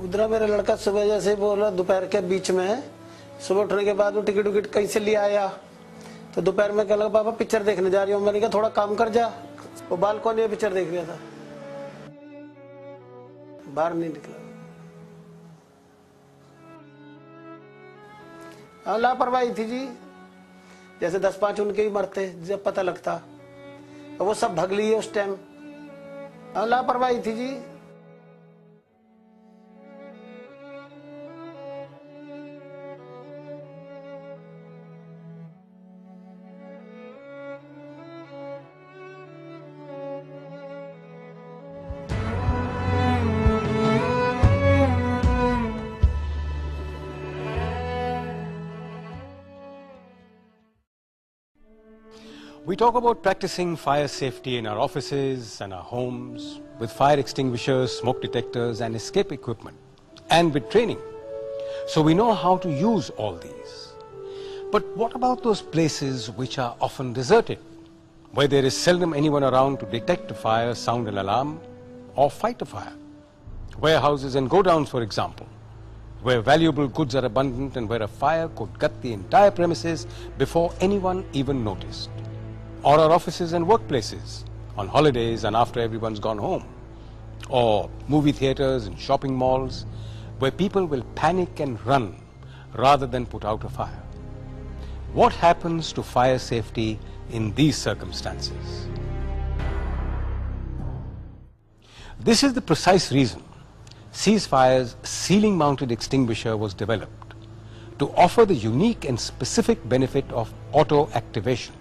उधर मेरा लड़का सुबह जैसे बोला दोपहर के बीच में, सुबह उठने के बाद वो टिकट विकेट कहीं से ले आया, तो दोपहर में कहने लगा पापा पिक्चर देखने जा रही हूँ। मैंने कहा थोड़ा काम कर जा। वो बालकनी में पिक्चर देख रहा था, बाहर नहीं निकला। हाँ, लापरवाही थी जी, जैसे 10-5 उनके ही मरते जब पता लगता, वो सब भग लिए उस टाइम। हाँ, लापरवाही थी जी। We talk about practicing fire safety in our offices and our homes with fire extinguishers, smoke detectors and escape equipment, and with training. So we know how to use all these. But what about those places which are often deserted, where there is seldom anyone around to detect a fire, sound an alarm or fight a fire? Warehouses and godowns, for example, where valuable goods are abundant and where a fire could gut the entire premises before anyone even noticed. Or our offices and workplaces, on holidays and after everyone's gone home. Or movie theaters and shopping malls, where people will panic and run rather than put out a fire. What happens to fire safety in these circumstances? This is the precise reason Ceasefire's ceiling-mounted extinguisher was developed, to offer the unique and specific benefit of auto-activation.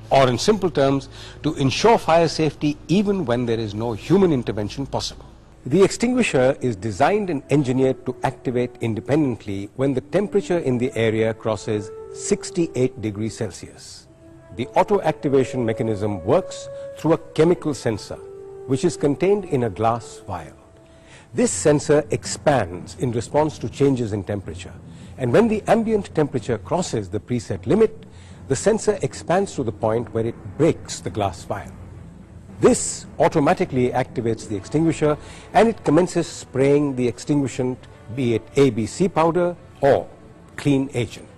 Or in simple terms, to ensure fire safety even when there is no human intervention possible. The extinguisher is designed and engineered to activate independently when the temperature in the area crosses 68 degrees Celsius. The auto-activation mechanism works through a chemical sensor, which is contained in a glass vial. This sensor expands in response to changes in temperature, and when the ambient temperature crosses the preset limit, the sensor expands to the point where it breaks the glass vial. This automatically activates the extinguisher and it commences spraying the extinguishant, be it ABC powder or clean agent.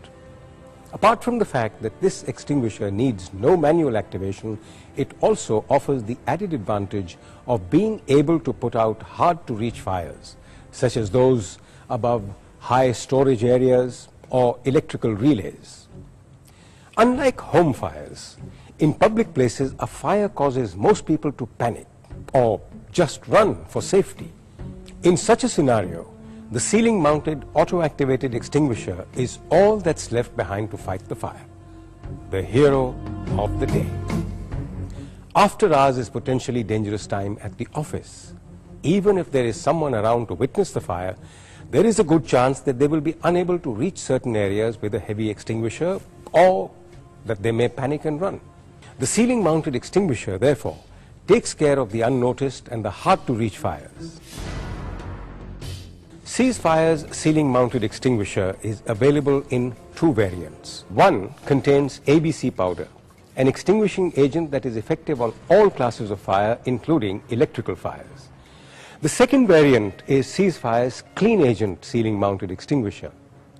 Apart from the fact that this extinguisher needs no manual activation, it also offers the added advantage of being able to put out hard-to-reach fires, such as those above high storage areas or electrical relays. Unlike home fires, in public places a fire causes most people to panic or just run for safety. In such a scenario, the ceiling-mounted auto-activated extinguisher is all that's left behind to fight the fire, the hero of the day. After hours is potentially dangerous time at the office. Even if there is someone around to witness the fire, there is a good chance that they will be unable to reach certain areas with a heavy extinguisher, or that they may panic and run. The ceiling-mounted extinguisher, therefore, takes care of the unnoticed and the hard-to-reach fires. Ceasefire's ceiling-mounted extinguisher is available in 2 variants. One contains ABC powder, an extinguishing agent that is effective on all classes of fire, including electrical fires. The second variant is Ceasefire's clean agent ceiling-mounted extinguisher,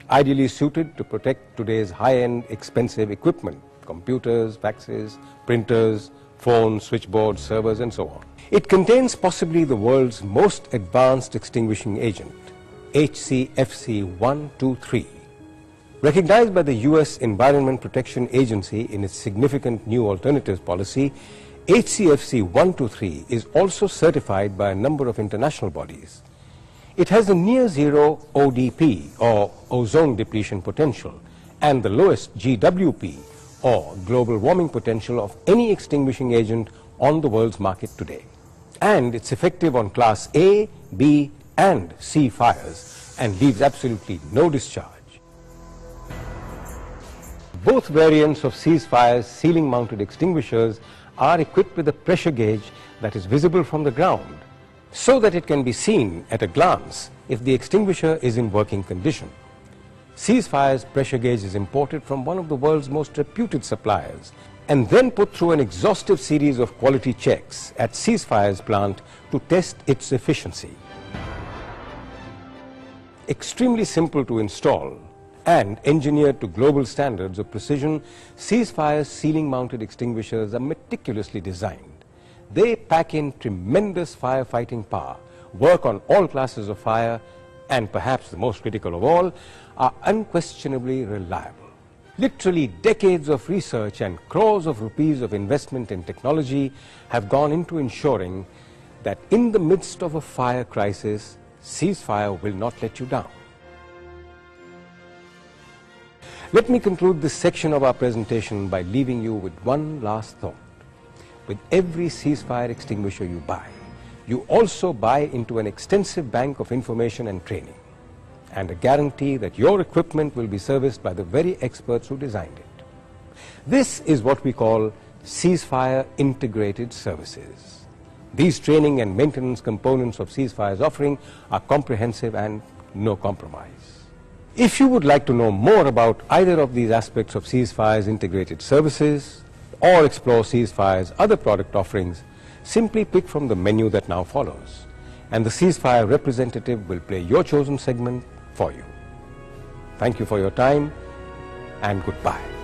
ideally suited to protect today's high-end expensive equipment, computers, faxes, printers, phones, switchboards, servers and so on. It contains possibly the world's most advanced extinguishing agent, HCFC 123. Recognized by the US Environment Protection Agency in its significant new alternatives policy, HCFC 123 is also certified by a number of international bodies. It has a near-zero ODP, or ozone depletion potential, and the lowest GWP, or global warming potential, of any extinguishing agent on the world's market today. And it's effective on Class A, B, and C fires, and leaves absolutely no discharge. Both variants of Ceasefire's ceiling-mounted extinguishers are equipped with a pressure gauge that is visible from the ground, so that it can be seen at a glance if the extinguisher is in working condition. Ceasefire's pressure gauge is imported from one of the world's most reputed suppliers and then put through an exhaustive series of quality checks at Ceasefire's plant to test its efficiency. Extremely simple to install and engineered to global standards of precision, ceasefire's ceiling-mounted extinguishers are meticulously designed. They pack in tremendous firefighting power, work on all classes of fire, and perhaps the most critical of all, are unquestionably reliable. Literally decades of research and crores of rupees of investment in technology have gone into ensuring that in the midst of a fire crisis, ceasefire will not let you down. Let me conclude this section of our presentation by leaving you with one last thought. With every ceasefire extinguisher you buy, you also buy into an extensive bank of information and training, and a guarantee that your equipment will be serviced by the very experts who designed it. This is what we call ceasefire integrated services. These training and maintenance components of ceasefire's offering are comprehensive and no compromise. If you would like to know more about either of these aspects of ceasefire's integrated services or explore ceasefire's other product offerings, simply pick from the menu that now follows, and the ceasefire representative will play your chosen segment for you. Thank you for your time, and goodbye.